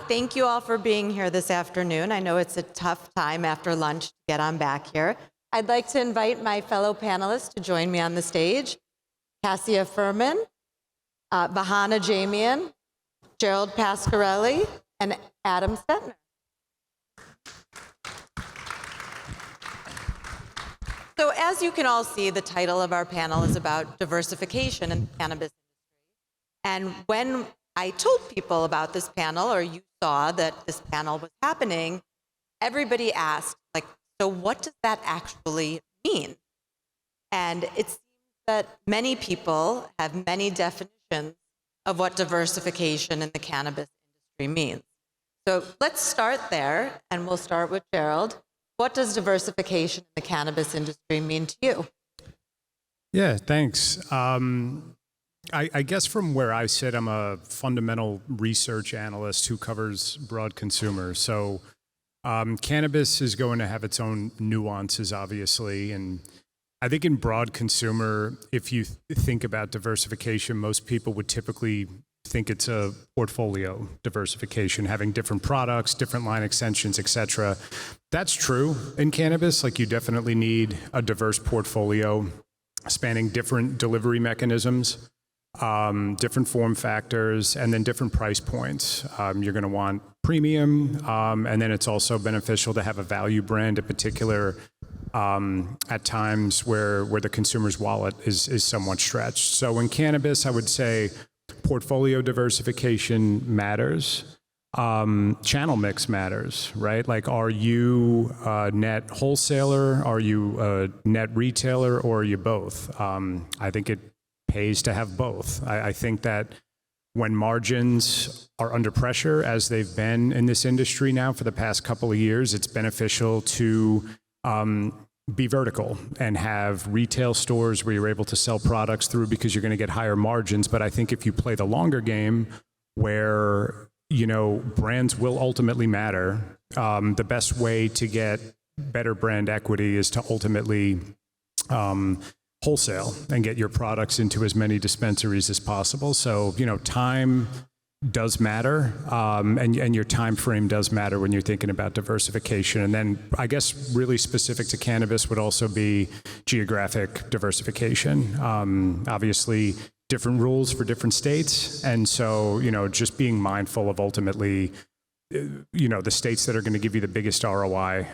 thank you all for being here this afternoon. I know it's a tough time after lunch to get on back here. I'd like to invite my fellow panelists to join me on the stage. Cassia Furman, Vahana Jamian, Gerald Pasquarelli, and Adam Stettner. So as you can all see, the title of our panel is about diversification in the cannabis industry. And when I told people about this panel, or you saw that this panel was happening, everybody asked, like, so what does that actually mean? And it seems that many people have many definitions of what diversification in the cannabis industry means. So let's start there, and we'll start with Gerald. What does diversification in the cannabis industry mean to you? Yeah, thanks. I guess from where I sit, I'm a fundamental research analyst who covers broad consumer. So cannabis is going to have its own nuances, obviously. And I think in broad consumer, if you think about diversification, most people would typically think it's a portfolio diversification, having different products, different line extensions, et cetera. That's true in cannabis. Like, you definitely need a diverse portfolio spanning different delivery mechanisms, different form factors, and then different price points. You're going to want premium, and then it's also beneficial to have a value brand in particular at times where the consumer's wallet is somewhat stretched. So in cannabis, I would say portfolio diversification matters. Channel mix matters, right? Like, are you a net wholesaler? Are you a net retailer? Or are you both? I think it pays to have both. I think that when margins are under pressure, as they've been in this industry now for the past couple of years, it's beneficial to be vertical and have retail stores where you're able to sell products through, because you're going to get higher margins. But I think if you play the longer game, where, you know, brands will ultimately matter, the best way to get better brand equity is to ultimately wholesale and get your products into as many dispensaries as possible. So, you know, time does matter, and your time frame does matter when you're thinking about diversification. And then I guess really specific to cannabis would also be geographic diversification. Obviously, different rules for different states. And so, you know, just being mindful of ultimately, you know, the states that are going to give you the biggest ROI,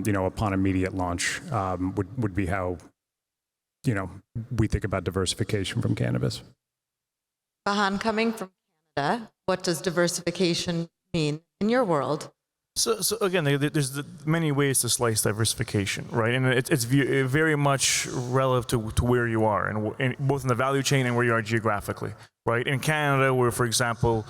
you know, upon immediate launch, would be how, you know, we think about diversification from cannabis. Vahan, coming from Canada, what does diversification mean in your world? So again, there's many ways to slice diversification, right? And it's very much relative to where you are, and both in the value chain and where you are geographically, right? In Canada, where, for example,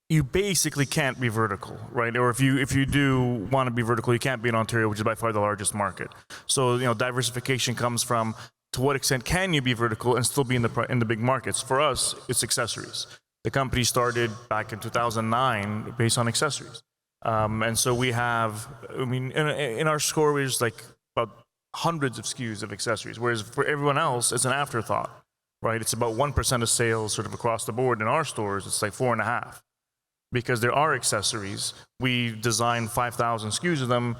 you basically can't be vertical, right? Or if you do want to be vertical, you can't be in Ontario, which is by far the largest market. So, you know, diversification comes from, to what extent can you be vertical and still be in the big markets? For us, it's accessories. The company started back in 2009 based on accessories. And so we have, I mean, in our score, there's like about hundreds of SKUs of accessories, whereas for everyone else, it's an afterthought, right? It's about 1% of sales sort of across the board. In our stores, it's like 4.5%. Because there are accessories. We design 5,000 SKUs of them,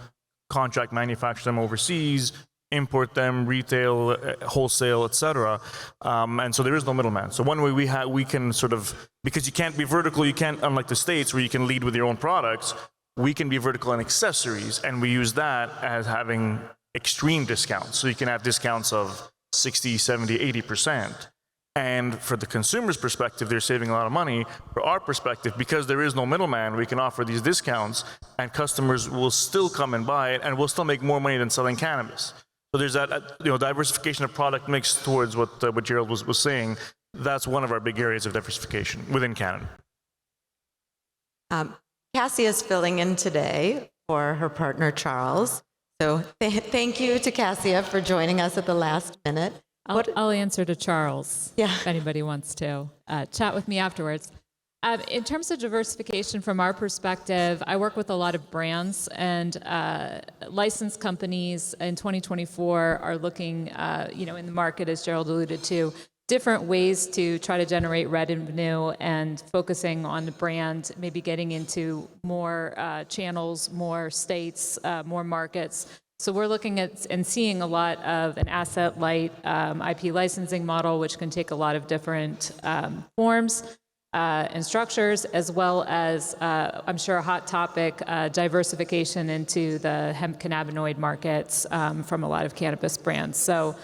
contract manufacture them overseas, import them, retail, wholesale, etc. And so there is no middleman. So one way we can sort of, because you can't be vertical, you can't, unlike the States where you can lead with your own products, we can be vertical in accessories, and we use that as having extreme discounts. So you can have discounts of 60, 70, 80%. And for the consumer's perspective, they're saving a lot of money. For our perspective, because there is no middleman, we can offer these discounts, and customers will still come and buy it, and we'll still make more money than selling cannabis. So there's that, you know, diversification of product mix towards what Gerald was saying. That's one of our big areas of diversification within Canada. Cassie is filling in today for her partner, Charles. So thank you to Cassia for joining us at the last minute. I'll answer to Charles, yeah, if anybody wants to chat with me afterwards. In terms of diversification from our perspective, I work with a lot of brands, and licensed companies in 2024 are looking, you know, in the market, as Gerald alluded to different ways to try to generate revenue and focusing on the brand, maybe getting into more channels, more states, more markets. So we're looking at and seeing a lot of an asset-light IP licensing model, which can take a lot of different forms and structures, as well as, I'm sure, a hot topic, diversification into the hemp cannabinoid markets from a lot of cannabis brands. So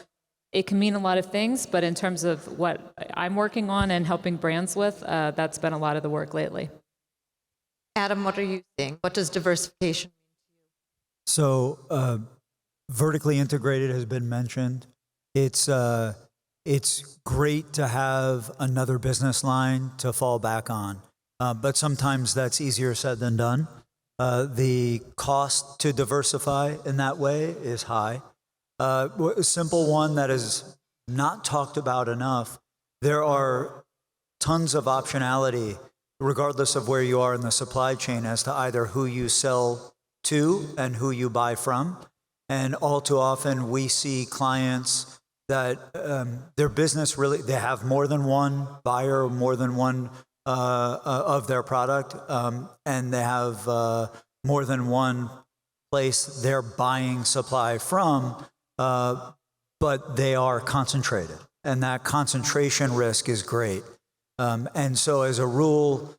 it can mean a lot of things, but in terms of what I'm working on and helping brands with, that's been a lot of the work lately. Adam, what are you seeing? What does diversification mean? So vertically integrated has been mentioned. It's great to have another business line to fall back on, but sometimes that's easier said than done. The cost to diversify in that way is high. A simple one that is not talked about enough, there are tons of optionality, regardless of where you are in the supply chain, as to either who you sell to and who you buy from. And all too often we see clients that their business really, they have more than one buyer, more than one of their product, and they have more than one place they're buying supply from, but they are concentrated. And that concentration risk is great. And so as a rule,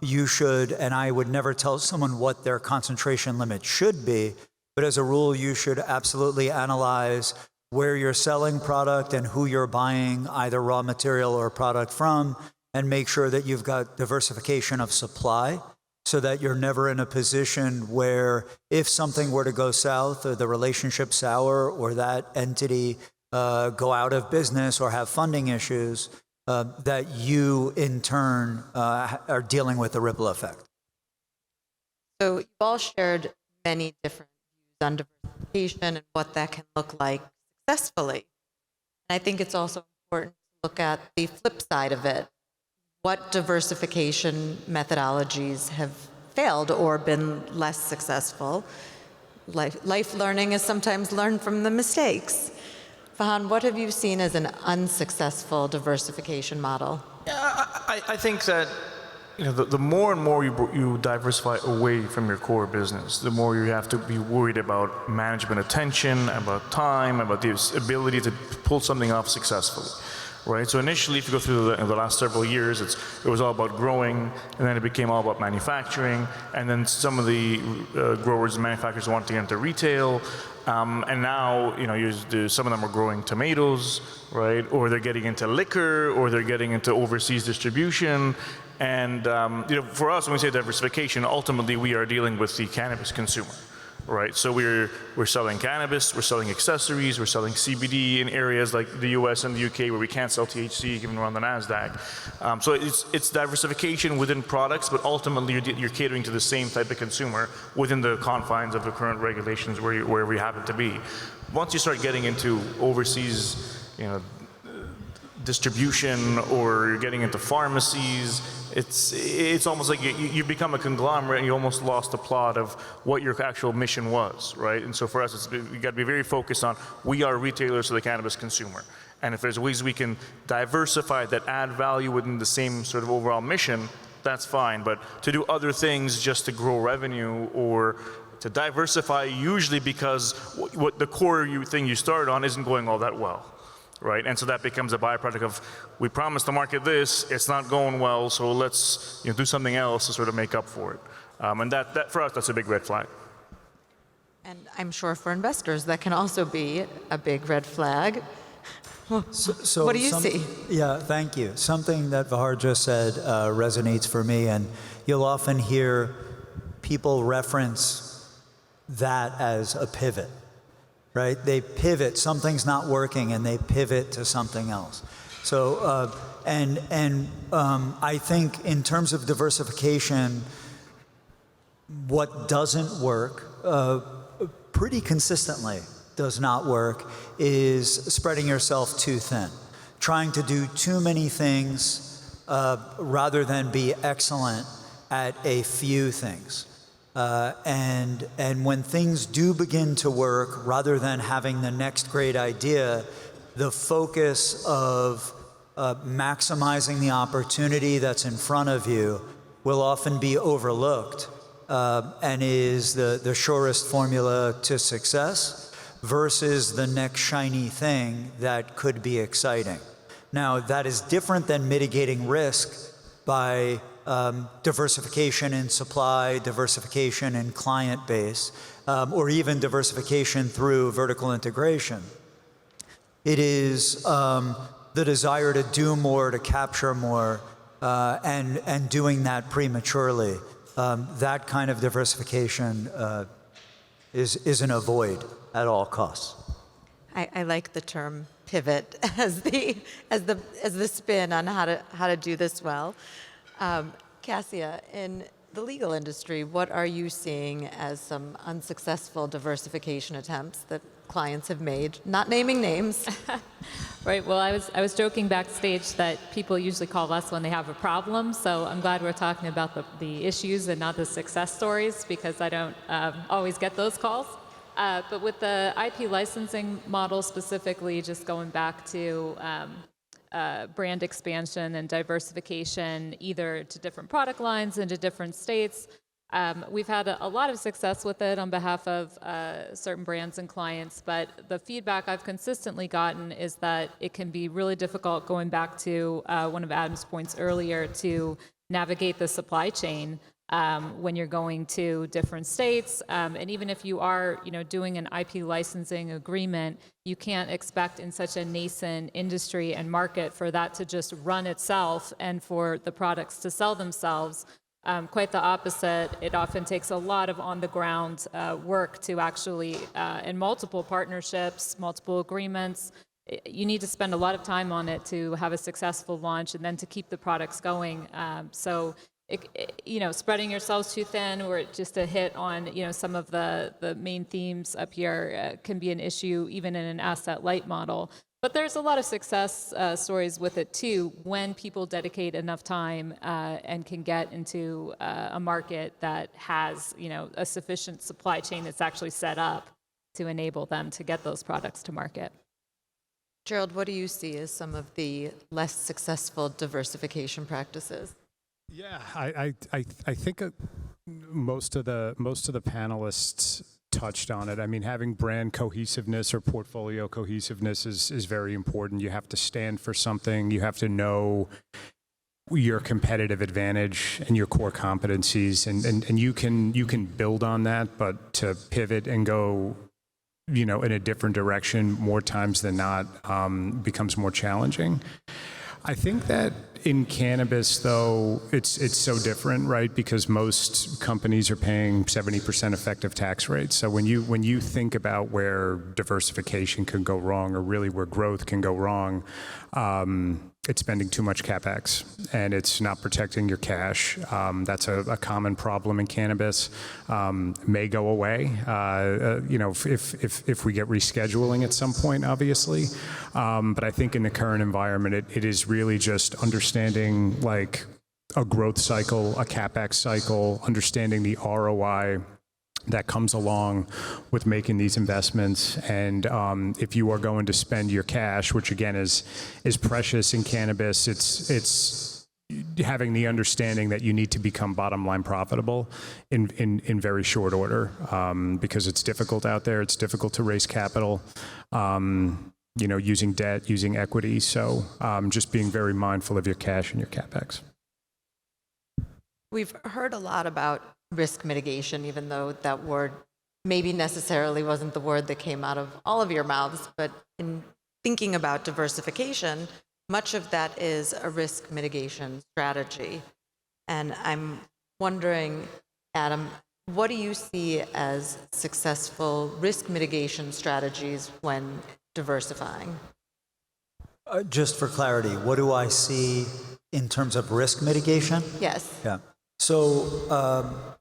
you should, and I would never tell someone what their concentration limit should be, but as a rule, you should absolutely analyze where you're selling product and who you're buying either raw material or product from, and make sure that you've got diversification of supply so that you're never in a position where if something were to go south or the relationship sour or that entity go out of business or have funding issues, that you in turn are dealing with the ripple effect. So you've all shared many different views on diversification and what that can look like successfully. And I think it's also important to look at the flip side of it. What diversification methodologies have failed or been less successful? Life learning is sometimes learned from the mistakes. Fahan, what have you seen as an unsuccessful diversification model? Yeah, I think that the more and more you diversify away from your core business, the more you have to be worried about management attention, about time, about the ability to pull something off successfully. Right. So initially, if you go through the last several years, it was all about growing, and then it became all about manufacturing, and then some of the growers and manufacturers wanted to get into retail, and now some of them are growing tomatoes, right? Or they're getting into liquor, or they're getting into overseas distribution. And for us, when we say diversification, ultimately we are dealing with the cannabis consumer. Right, so we're selling cannabis, we're selling accessories, we're selling CBD in areas like the US and the UK where we can't sell THC given we're on the NASDAQ. So it's diversification within products, but ultimately you're catering to the same type of consumer within the confines of the current regulations wherever you happen to be. Once you start getting into overseas, distribution, or you're getting into pharmacies, it's almost like you become a conglomerate and you almost lost the plot of what your actual mission was, right? And so for us, we got to be very focused on, we are retailers to the cannabis consumer. And if there's ways we can diversify that add value within the same sort of overall mission, that's fine. But to do other things just to grow revenue or to diversify, usually because what the core thing you started on isn't going all that well. Right, and so that becomes a byproduct of, we promised the market this, it's not going well, so let's do something else to sort of make up for it. And that for us, that's a big red flag. And I'm sure for investors, that can also be a big red flag. So what do you see? Yeah, thank you. Something that Vahar just said resonates for me, and you'll often hear people reference that as a pivot. Right? They pivot, something's not working, and they pivot to something else. So, I think in terms of diversification, what doesn't work pretty consistently does not work is spreading yourself too thin. Trying to do too many things rather than be excellent at a few things. And when things do begin to work, rather than having the next great idea, the focus of maximizing the opportunity that's in front of you will often be overlooked and is the surest formula to success versus the next shiny thing that could be exciting. Now, that is different than mitigating risk by diversification in supply, diversification in client base, or even diversification through vertical integration. It is the desire to do more, to capture more, and doing that prematurely. That kind of diversification is an avoid at all costs. I like the term pivot as the spin on how to do this well. Cassia, in the legal industry, what are you seeing as some unsuccessful diversification attempts that clients have made? Not naming names. Right. Well, I was joking backstage that people usually call us when they have a problem. So I'm glad we're talking about the issues and not the success stories, because I don't always get those calls. But with the IP licensing model specifically, just going back to brand expansion and diversification, either to different product lines and to different states, we've had a lot of success with it on behalf of certain brands and clients, but the feedback I've consistently gotten is that it can be really difficult, going back to one of Adam's points earlier, to navigate the supply chain when you're going to different states. And even if you are, doing an IP licensing agreement, you can't expect in such a nascent industry and market for that to just run itself and for the products to sell themselves. Quite the opposite. It often takes a lot of on-the-ground work to actually, in multiple partnerships, multiple agreements, you need to spend a lot of time on it to have a successful launch and then to keep the products going. Spreading yourselves too thin or just a hit on, some of the main themes up here can be an issue even in an asset-light model. But there's a lot of success stories with it too, when people dedicate enough time and can get into a market that has, a sufficient supply chain that's actually set up to enable them to get those products to market. Gerald, what do you see as some of the less successful diversification practices? Yeah, I think most of the panelists touched on it. I mean, having brand cohesiveness or portfolio cohesiveness is very important. You have to stand for something. You have to know your competitive advantage and your core competencies, and you can build on that, but to pivot and go, in a different direction more times than not becomes more challenging. I think that in cannabis, though, it's so different, right? Because most companies are paying 70% effective tax rates. So when you think about where diversification can go wrong, or really where growth can go wrong, it's spending too much capex, and it's not protecting your cash. That's a common problem in cannabis. May go away, if we get rescheduling at some point, obviously. But I think in the current environment, it is really just understanding like a growth cycle, a capex cycle, understanding the ROI that comes along with making these investments. And if you are going to spend your cash, which again is precious in cannabis, it's having the understanding that you need to become bottom line profitable in very short order, because it's difficult out there. It's difficult to raise capital, using debt, using equity. So just being very mindful of your cash and your capex. We've heard a lot about risk mitigation, even though that word maybe necessarily wasn't the word that came out of all of your mouths. But in thinking about diversification, much of that is a risk mitigation strategy. And I'm wondering, Adam, what do you see as successful risk mitigation strategies when diversifying? Just for clarity, what do I see in terms of risk mitigation? Yes. Yeah. So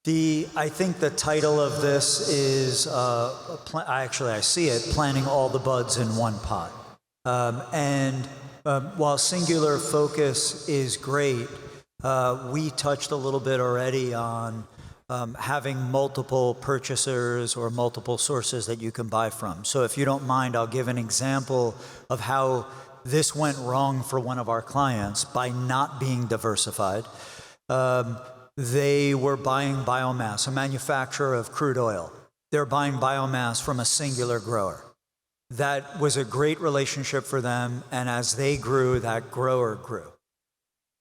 I think the title of this is, I see it, planting all the buds in one pot. While singular focus is great, we touched a little bit already on having multiple purchasers or multiple sources that you can buy from. So if you don't mind, I'll give an example of how this went wrong for one of our clients by not being diversified. They were buying biomass, a manufacturer of crude oil. They're buying biomass from a singular grower. That was a great relationship for them, and as they grew, that grower grew.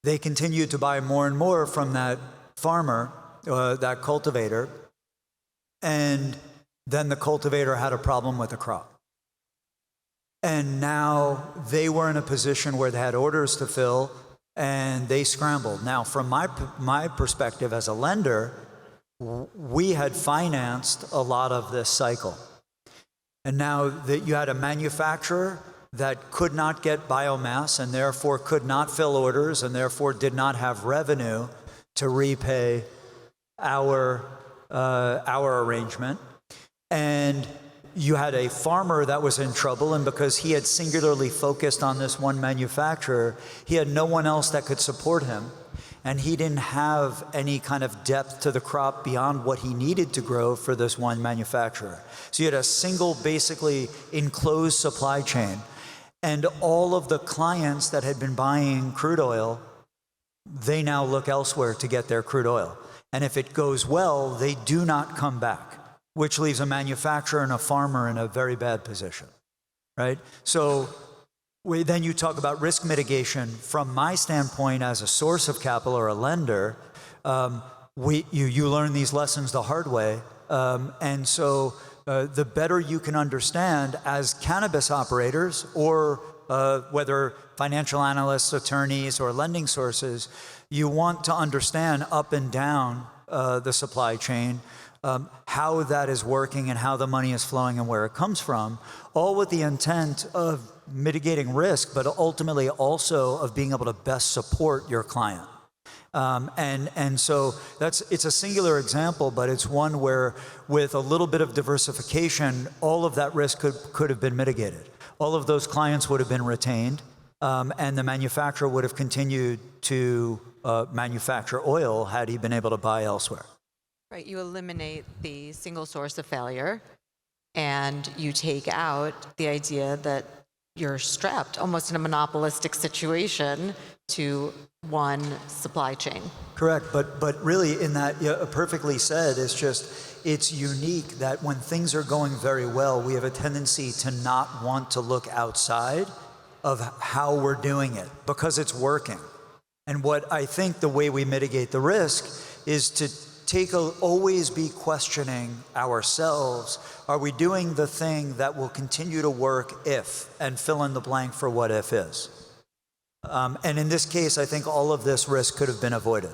They continued to buy more and more from that farmer, that cultivator, and then the cultivator had a problem with the crop. And now they were in a position where they had orders to fill, and they scrambled. Now, from my perspective as a lender, we had financed a lot of this cycle. And now that you had a manufacturer that could not get biomass and therefore could not fill orders and therefore did not have revenue to repay our arrangement. And you had a farmer that was in trouble, and because he had singularly focused on this one manufacturer, he had no one else that could support him. And he didn't have any kind of depth to the crop beyond what he needed to grow for this one manufacturer. So you had a single, basically enclosed supply chain. And all of the clients that had been buying crude oil, they now look elsewhere to get their crude oil. And if it goes well, they do not come back, which leaves a manufacturer and a farmer in a very bad position, right? So then you talk about risk mitigation. From my standpoint as a source of capital or a lender, you learn these lessons the hard way. And so the better you can understand as cannabis operators, or whether financial analysts, attorneys, or lending sources, you want to understand up and down the supply chain, how that is working and how the money is flowing and where it comes from, all with the intent of mitigating risk, but ultimately also of being able to best support your client. And so it's a singular example, but it's one where with a little bit of diversification, all of that risk could have been mitigated. All of those clients would have been retained, and the manufacturer would have continued to manufacture oil had he been able to buy elsewhere. Right, you eliminate the single source of failure, and you take out the idea that you're strapped almost in a monopolistic situation to one supply chain. Correct, but really in that, perfectly said, it's unique that when things are going very well, we have a tendency to not want to look outside of how we're doing it because it's working. And what I think the way we mitigate the risk is to always be questioning ourselves. Are we doing the thing that will continue to work if, and fill in the blank for what if is? And in this case, I think all of this risk could have been avoided.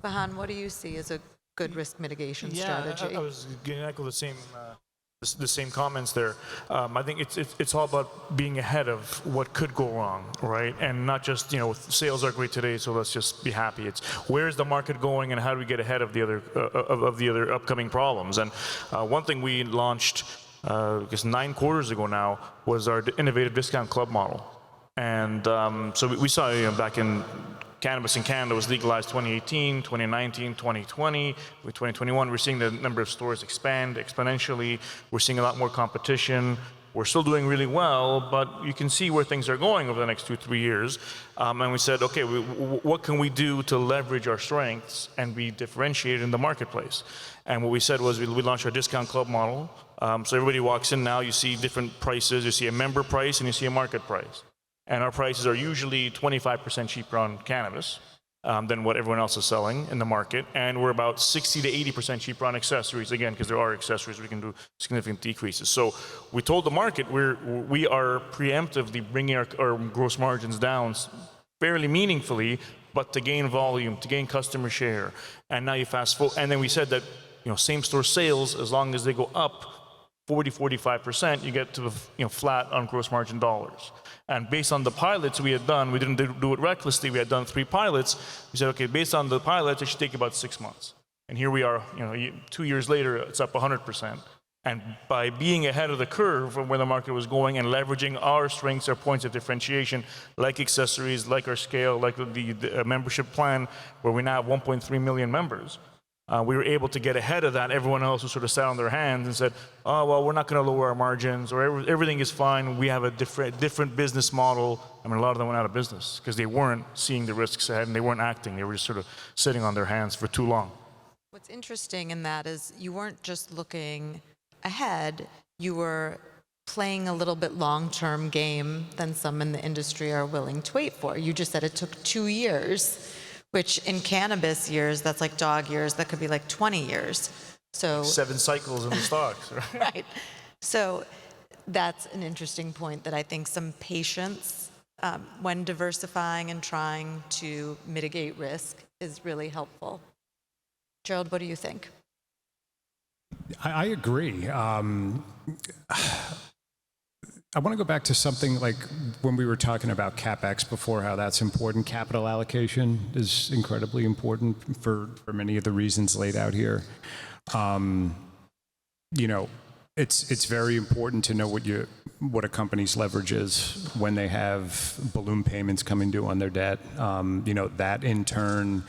Bahan, what do you see as a good risk mitigation strategy? I was going to echo the same comments there. I think it's all about being ahead of what could go wrong, right? And not just, sales are great today, so let's just be happy. It's where's the market going and how do we get ahead of the other upcoming problems? And one thing we launched, I guess 9 quarters ago now, was our innovative discount club model. And so we saw, back in cannabis in Canada was legalized 2018, 2019, 2020. With 2021, we're seeing the number of stores expand exponentially. We're seeing a lot more competition. We're still doing really well, but you can see where things are going over the next 2-3 years. And we said, okay, what can we do to leverage our strengths and be differentiated in the marketplace? And what we said was we launched our discount club model. So everybody walks in now, you see different prices. You see a member price and you see a market price. And our prices are usually 25% cheaper on cannabis than what everyone else is selling in the market. And we're about 60 to 80% cheaper on accessories, again, because there are accessories we can do significant decreases. So we told the market we are preemptively bringing our gross margins down fairly meaningfully, but to gain volume, to gain customer share. And now you fast forward, and then we said that same store sales, as long as they go up 40-45%, you get to flat on gross margin dollars. And based on the pilots we had done, we didn't do it recklessly, we had done 3 pilots. We said, okay, based on the pilots, it should take about 6 months. And here we are, 2 years later, it's up 100%. And by being ahead of the curve from where the market was going and leveraging our strengths, our points of differentiation, like accessories, like our scale, like the membership plan, where we now have 1.3 million members, We were able to get ahead of that. Everyone else who sort of sat on their hands and said, oh, well, we're not going to lower our margins, or everything is fine. We have a different business model. I mean, a lot of them went out of business because they weren't seeing the risks ahead and they weren't acting. They were just sort of sitting on their hands for too long. What's interesting in that is you weren't just looking ahead, you were playing a little bit long-term game than some in the industry are willing to wait for. You just said it took 2 years, which in cannabis years, that's like dog years, that could be like 20 years. So 7 cycles in the stocks, right? Right. So that's an interesting point, that I think some patience when diversifying and trying to mitigate risk is really helpful. Gerald, what do you think? I agree. I want to go back to something like when we were talking about CapEx before, how that's important. Capital allocation is incredibly important for many of the reasons laid out here. You know, it's very important to know what a company's leverage is when they have balloon payments coming due on their debt. You know, that in turn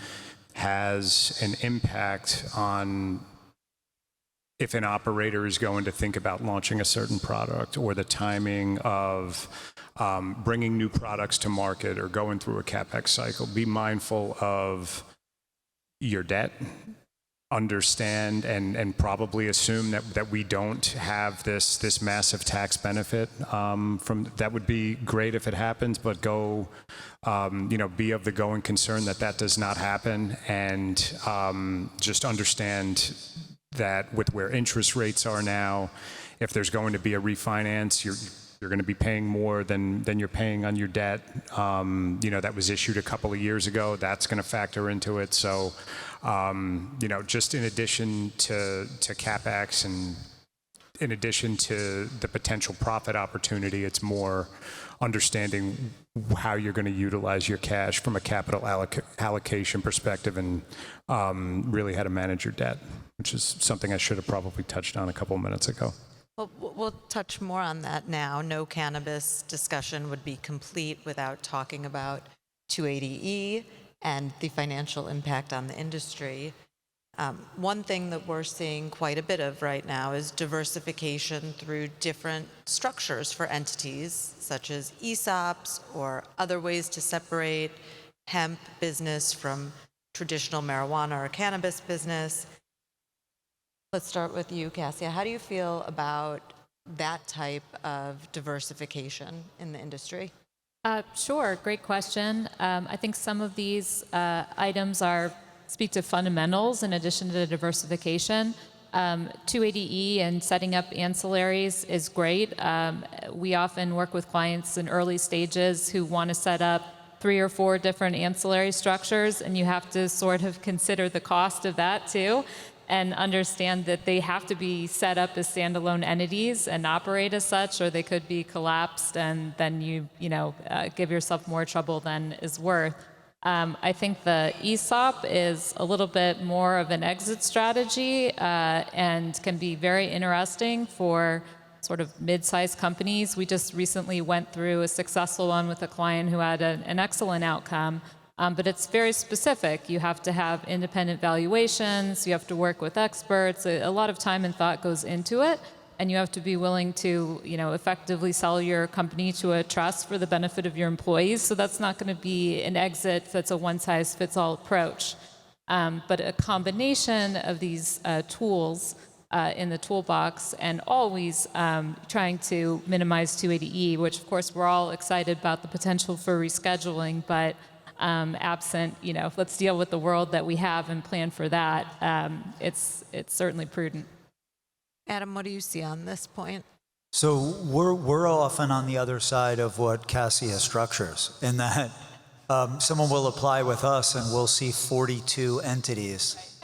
has an impact on if an operator is going to think about launching a certain product, or the timing of bringing new products to market or going through a CapEx cycle. Be mindful of your debt, understand and probably assume that we don't have this massive tax benefit from that. Would be great if it happens, but go, you know, be of the going concern that does not happen, and just understand that with where interest rates are now, if there's going to be a refinance, you're going to be paying more than you're paying on your debt. You know, that was issued a couple of years ago. That's going to factor into it. So, you know, just in addition to CapEx and in addition to the potential profit opportunity, it's more understanding how you're going to utilize your cash from a capital allocation perspective, and really how to manage your debt, which is something I should have probably touched on a couple of minutes ago. Well, we'll touch more on that now. No cannabis discussion would be complete without talking about 280E and the financial impact on the industry. One thing that we're seeing quite a bit of right now is diversification through different structures for entities, such as ESOPs or other ways to separate hemp business from traditional marijuana or cannabis business. Let's start with you, Cassia. How do you feel about that type of diversification in the industry? Sure, great question. I think some of these items speak to fundamentals in addition to diversification. 280E and setting up ancillaries is great. We often work with clients in early stages who want to set up 3 or 4 different ancillary structures, and you have to sort of consider the cost of that too, and understand that they have to be set up as standalone entities and operate as such, or they could be collapsed, and then you give yourself more trouble than is worth. I think the ESOP is a little bit more of an exit strategy and can be very interesting for sort of mid-sized companies. We just recently went through a successful one with a client who had an excellent outcome. But it's very specific. You have to have independent valuations. You have to work with experts. A lot of time and thought goes into it, and you have to be willing to, effectively sell your company to a trust for the benefit of your employees. So that's not going to be an exit that's a one-size-fits-all approach. But a combination of these tools in the toolbox, and always trying to minimize 280E, which of course we're all excited about the potential for rescheduling, but absent, let's deal with the world that we have and plan for that. It's certainly prudent. Adam, what do you see on this point? So we're often on the other side of what Cassia structures, in that someone will apply with us and we'll see 42 entities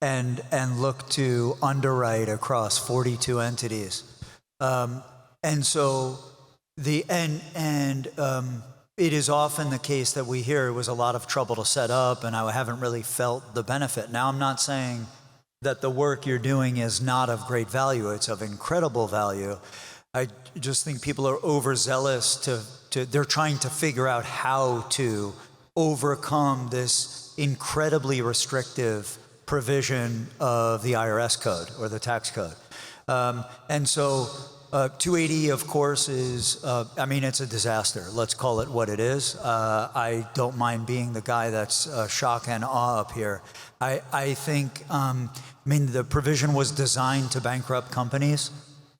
and look to underwrite across 42 entities. And so it is often the case that we hear it was a lot of trouble to set up and I haven't really felt the benefit. Now, I'm not saying that the work you're doing is not of great value. It's of incredible value. I just think people are overzealous they're trying to figure out how to overcome this incredibly restrictive provision of the IRS code or the tax code. And so 280, of course, is, it's a disaster. Let's call it what it is. I don't mind being the guy that's shock and awe up here. I think, the provision was designed to bankrupt companies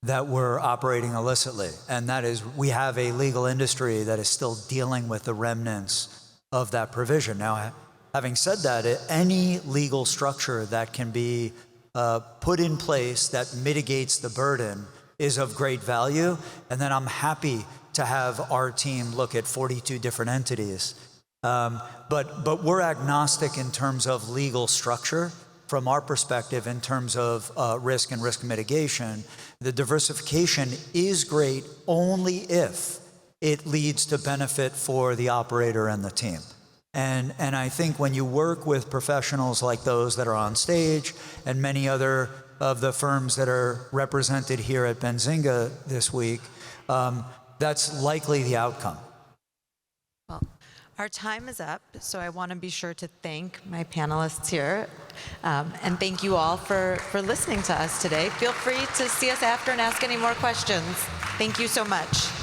that were operating illicitly. And that is, we have a legal industry that is still dealing with the remnants of that provision. Now, having said that, any legal structure that can be put in place that mitigates the burden is of great value. And then I'm happy to have our team look at 42 different entities. But we're agnostic in terms of legal structure. From our perspective, in terms of risk and risk mitigation, the diversification is great only if it leads to benefit for the operator and the team. And I think when you work with professionals like those that are on stage and many other of the firms that are represented here at Benzinga this week, that's likely the outcome. Well, our time is up, so I want to be sure to thank my panelists here. And thank you all for listening to us today. Feel free to see us after and ask any more questions. Thank you so much.